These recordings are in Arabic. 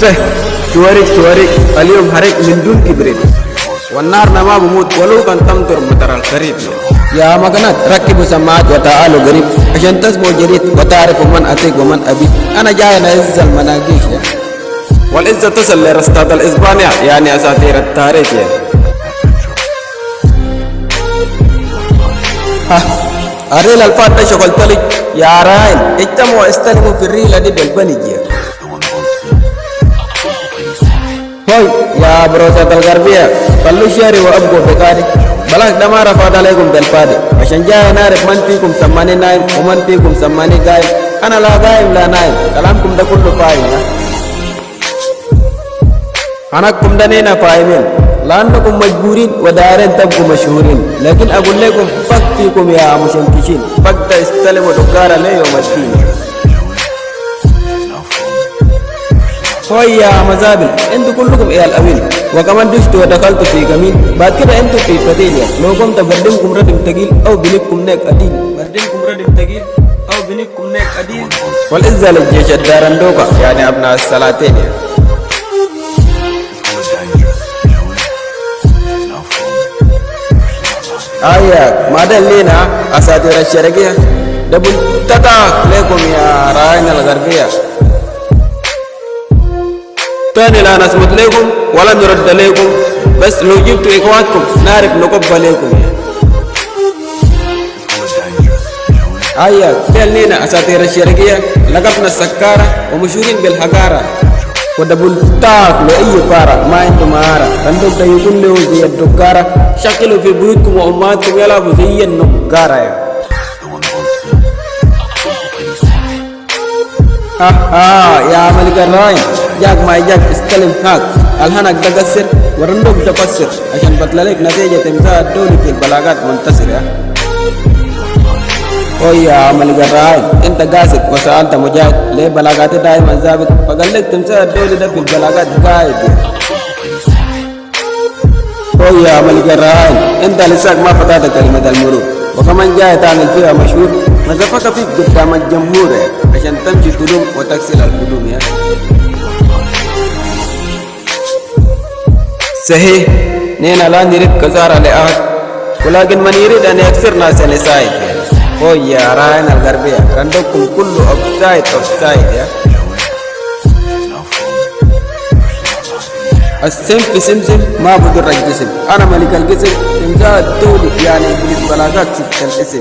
سه شوارك اليوم هريك من دون كبريت والنار ما بموت ولو كان تمطر مطر القريب يا مكانات ركبوا سماعات وتعالوا قريب عشان تسمعوا جديد وتعرفوا من أتيك ومن أبي. أنا جاي نعز المناقيش والعزة تصل لرستات الإسبانيا يعني أساطير التاريخ الريل الفاتح شغل طلق يا راين اجتمعوا استلموا في الريلة دي بالبنجية. هوي يا بروسات الغربية خلوا شيري وأبقوا بكاري بلاك دما رفض عليكم بالفادي عشان جاي نعرف من فيكم سماني نايم ومن فيكم سماني قايم. أنا لا قايم لا نايم كلامكم ده كله فاهم. أناكم دنينا فاهمين لأنكم مجبورين ودارين تبقوا مشهورين لكن أقول لكم فك فيكم يا مشنكشين فك استلموا دكارة لي يوم الدين. هوي يا مزابل انتوا كلكم ايه الأوين وكمان دشتوا ودخلتوا في جميل بعد كده انتوا في فتيليا لو قمت بردمكم ردم تقيل أو بنكم نيك أديل بردمكم ردم تقيل أو بنكم نيك أديل. والإزة للجيش الدارندوكا يعني أبناء السلاطين. آية ما دلينا أساطير الشرقية دبل تتاك لكم يا راين الغربية. تاني لا نسمت لكم ولا نرد لكم بس لو جبتوا إخواتكم نعرف نقبل لكم. آية دلينا أساطير الشرقية لقبنا السكارة ومشهورين بالحقارة ودبل تاك لأي فارة ما عنده مهارة عندهم يكون له زي الدكارة شكلوا في بيوتكم وأمهاتكم يلعبوا زي النقارة يا ملك الراين جاك ما جاك استلم هاك الهنك تقصر ورندوك تفسر عشان بطلعلك نتيجة تمثال الدولي في البلاغات منتصر يا ملك الراين انت قاسد وسألت مجاهد ليه بلاغاتي دائما ثابت فقال لك تمثال الدولي ده في البلاغات قايد. يا ملك الراين انت لساك ما فتات كلمة المرور وكمان جاي تعمل فيها مشهور مزفك فيك قدام الجمهور عشان تمشي تلوم وتكسل الهدوم صحيح نينا لا نريد كسارة لأحد ولكن من يريد أن يكسر ناس لسايد. يا راين الغربية عندكم كله أوفسايد السم في سمسم ما بضر الجسم. أنا ملك الجسم تمثال الدولي يعني إبليس بلاغات ست الاسم.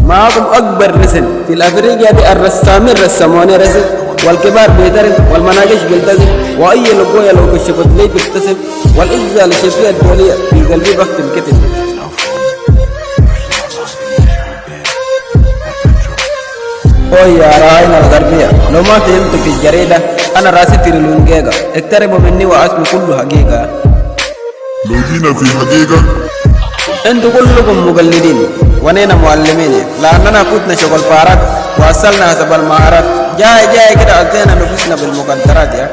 معكم أكبر رسم في الأفريقيا دي الرسامين رسموني رسم والكبار بيترم والمناقش بيلتزم وأي لقوية لو كشفت لي بيبتسم والإزة للشفية الدولية في قلبي بختم كتب. يا راين الغربية لو ما فهمت في الجريدة أنا راسي تريلون جيجا اقتربوا مني واسمي كله حقيقة. لو جينا في حقيقة انتوا كلكم مقلدين ونينا معلمين لأننا كنتنا شغل فارات وأصلنا حسب المهارات جاي كده أزينا نفسنا بالمقدرات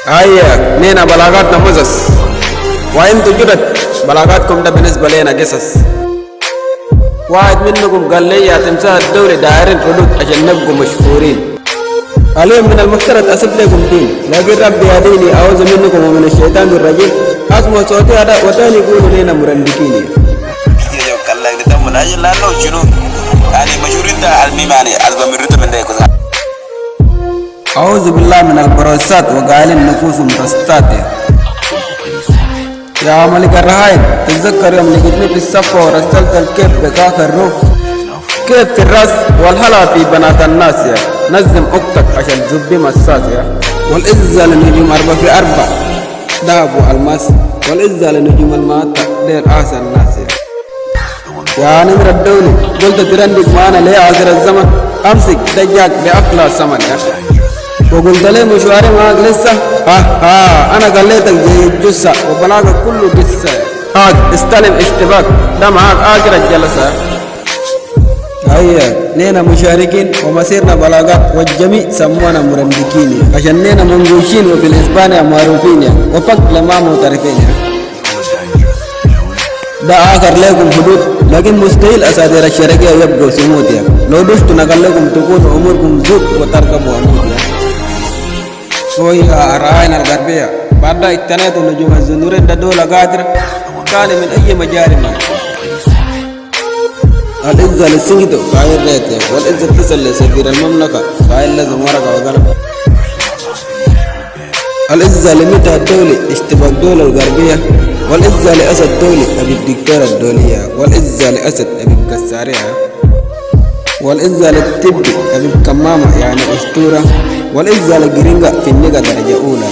هيا نينا بلاغاتنا مزس وانتوا جدد بلاغاتكم ده بالنسبة لنا قصص. واحد منكم قال لي يا تمثال الدولي دايرين حدود عشان نبقوا مشهورين. اليوم من المفترض أسيب لكم دين لكن ربي يهديني أعوذ منكم ومن الشيطان الرجيم أسمع صوتي هذا وتاني يقولوا لنا مرندكين. أعوذ بالله من البروسات وقال النفوس مرستات. يا ملك الرهائن تتذكر يوم لقيتني في الصفة ورسلت الكيف بكاك الروف كيف في الراس والهلا في بنات الناس نزم أختك عشان تزبي مساس والإزة لنجوم 4 في 4 ذهب والماس والإزة لنجوم المعطى دير أحسن الناس يا نمر الدولي قلت ترندك معنا ليه آخر الزمن أمسك دجاج بأقلى ثمن وقلت لي مشواري معك لسه انا قليتك زي الجثة وبلاغك كله قصة هاك استلم اشتباك ده معاك اخر الجلسة. هيا نينا مشاركين ومسيرنا بلاغات والجميع سمونا مرندكين عشان نينا منقوشين وفي الاسبانيا معروفين وفق لما معترفين. ده آخر لكم حدود لكن مستحيل أساطير الشرقية يبقوا سموت لو دشتوا نقل لكم تكونوا أموركم زود وتركبوا أمود وهي الرعاية الغربية بعد التناد ونجوم الزنورين ده دولة قادرة كان من أي مجال من الإنزة لسنجدو فاير ريتي والإنزة اتصل لسفير المملكة فاير لازم ورقة وقلم الإنزة لمتى الدولي اشتباك الدولة الغربية والإنزة لأسد دولي أبي الدكتورة الدولية والإنزة لأسد أبي القسارية والإنزة للتبي أبي كمامة يعني أسطورة والإنزة لجرينجا في النقا درجة أولى